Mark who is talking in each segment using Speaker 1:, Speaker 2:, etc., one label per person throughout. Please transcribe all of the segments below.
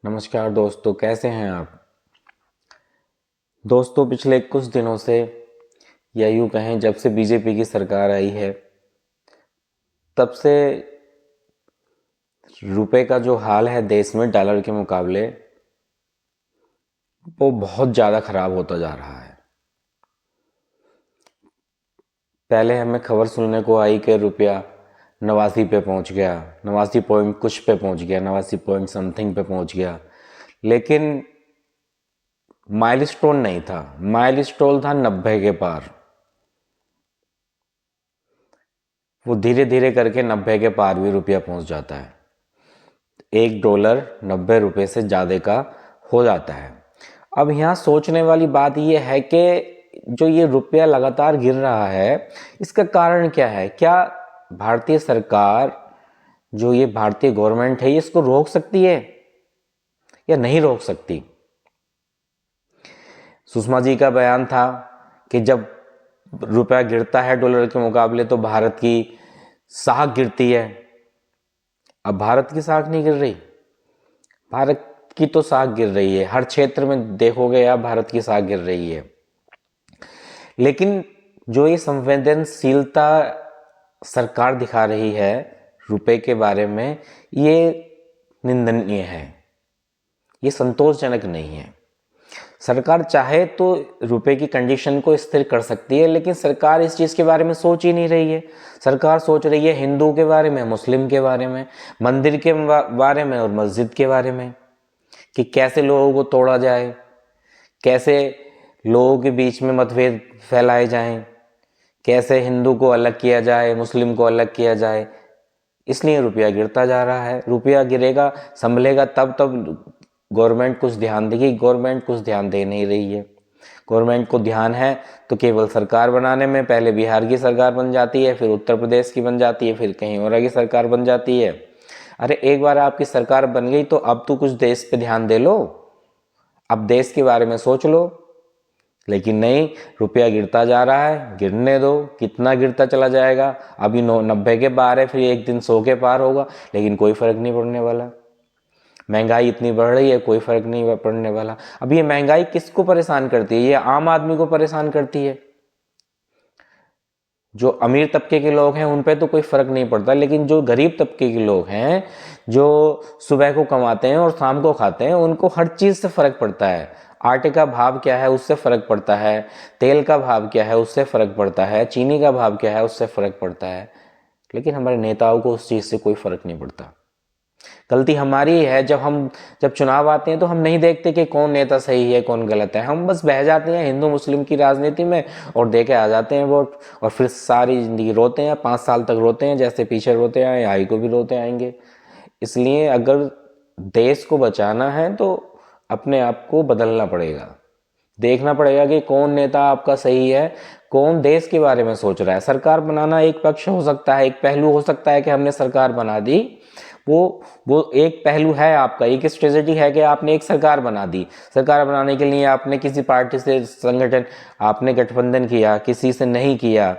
Speaker 1: नमस्कार दोस्तों, कैसे हैं आप। दोस्तों, पिछले कुछ दिनों से या यूँ कहें जब से बीजेपी की सरकार आई है तब से रुपए का जो हाल है देश में डॉलर के मुकाबले वो बहुत ज़्यादा ख़राब होता जा रहा है। पहले हमें खबर सुनने को आई कि रुपया 89 पे पहुंच गया, 89 पॉइंट कुछ पे पहुंच गया, 89 पॉइंट समथिंग पे पहुंच गया, लेकिन माइलस्टोन नहीं था। माइलस्टोन था 90 के पार। वो धीरे धीरे करके 90 के पार भी रुपया पहुंच जाता है। $1 90 से ज़्यादा का हो जाता है। अब यहाँ सोचने वाली बात यह है कि जो ये रुपया लगातार गिर रहा है, इसका कारण क्या है। क्या भारतीय सरकार, जो ये भारतीय गवर्नमेंट है, ये इसको रोक सकती है या नहीं रोक सकती। सुषमा जी का बयान था कि जब रुपया गिरता है डॉलर के मुकाबले तो भारत की साख गिरती है। अब भारत की साख नहीं गिर रही, भारत की तो साख गिर रही है। हर क्षेत्र में देखोगे आप, भारत की साख गिर रही है। लेकिन जो ये संवेदनशीलता सरकार दिखा रही है रुपए के बारे में, ये निंदनीय है, ये संतोषजनक नहीं है। सरकार चाहे तो रुपए की कंडीशन को स्थिर कर सकती है, लेकिन सरकार इस चीज़ के बारे में सोच ही नहीं रही है। सरकार सोच रही है हिंदू के बारे में, मुस्लिम के बारे में, मंदिर के बारे में और मस्जिद के बारे में, कि कैसे लोगों को तोड़ा जाए, कैसे लोगों के बीच में मतभेद फैलाए जाएं, कैसे हिंदू को अलग किया जाए, मुस्लिम को अलग किया जाए। इसलिए रुपया गिरता जा रहा है। रुपया गिरेगा, संभलेगा तब गवर्नमेंट कुछ ध्यान देगी। गवर्नमेंट कुछ ध्यान दे नहीं रही है। गवर्नमेंट को ध्यान है तो केवल सरकार बनाने में, पहले बिहार की सरकार बन जाती है, फिर उत्तर प्रदेश की बन जाती है, फिर कहीं और की सरकार बन जाती है। अरे एक बार आपकी सरकार बन गई तो अब तो कुछ देश पे ध्यान दे लो, अब देश के बारे में सोच लो। लेकिन नहीं, रुपया गिरता जा रहा है, गिरने दो। कितना गिरता चला जाएगा, अभी 90 के पार है, फिर एक दिन 100 के पार होगा, लेकिन कोई फर्क नहीं पड़ने वाला। महंगाई इतनी बढ़ रही है, कोई फर्क नहीं पड़ने वाला। अब ये महंगाई किसको परेशान करती है, ये आम आदमी को परेशान करती है। जो अमीर तबके के लोग हैं उन पे तो कोई फर्क नहीं पड़ता, लेकिन जो गरीब तबके के लोग हैं, जो सुबह को कमाते हैं और शाम को खाते हैं, उनको हर चीज़ से फर्क पड़ता है। आटे का भाव क्या है उससे फर्क पड़ता है, तेल का भाव क्या है उससे फर्क पड़ता है, चीनी का भाव क्या है उससे फर्क पड़ता है। लेकिन हमारे नेताओं को उस चीज़ से कोई फर्क नहीं पड़ता। गलती हमारी है, जब चुनाव आते हैं तो हम नहीं देखते कि कौन नेता सही है कौन गलत है। हम बस बह जाते हैं हिंदू मुस्लिम की राजनीति में और दे के आ जाते हैं वोट, और फिर सारी जिंदगी रोते हैं, 5 साल तक रोते हैं, जैसे पीछे रोते आए आई को भी रोते आएंगे। इसलिए अगर देश को बचाना है तो अपने आप को बदलना पड़ेगा। देखना पड़ेगा कि कौन नेता आपका सही है, कौन देश के बारे में सोच रहा है। सरकार बनाना एक पक्ष हो सकता है, एक पहलू हो सकता है कि हमने सरकार बना दी, वो एक पहलू है आपका, एक स्ट्रेटेजी है कि आपने एक सरकार बना दी। सरकार बनाने के लिए आपने किसी पार्टी से संगठन, आपने गठबंधन किया, किसी से नहीं किया,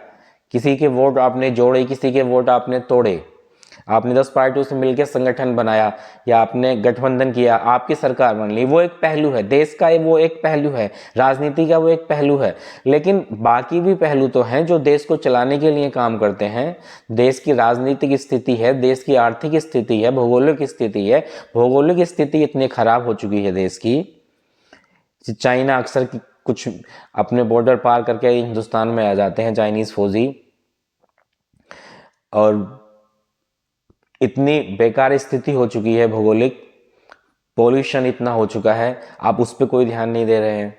Speaker 1: किसी के वोट आपने जोड़े, किसी के वोट आपने तोड़े, आपने 10 पार्टियों से मिलकर संगठन बनाया या आपने गठबंधन किया, आपकी सरकार बन ली। वो एक पहलू है देश का, वो एक पहलू है राजनीति का, वो एक पहलू है। लेकिन बाकी भी पहलू तो हैं जो देश को चलाने के लिए काम करते हैं। देश की राजनीतिक स्थिति है, देश की आर्थिक स्थिति है, भौगोलिक स्थिति है। भौगोलिक स्थिति इतनी खराब हो चुकी है देश की, चाइना अक्सर कुछ अपने बॉर्डर पार करके हिंदुस्तान में आ जाते हैं चाइनीज फौजी, और इतनी बेकार स्थिति हो चुकी है, भौगोलिक पॉल्यूशन इतना हो चुका है, आप उस पर कोई ध्यान नहीं दे रहे हैं।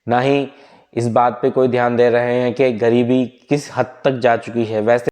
Speaker 1: ना ही इस बात पे कोई ध्यान दे रहे हैं कि गरीबी किस हद तक जा चुकी है। वैसे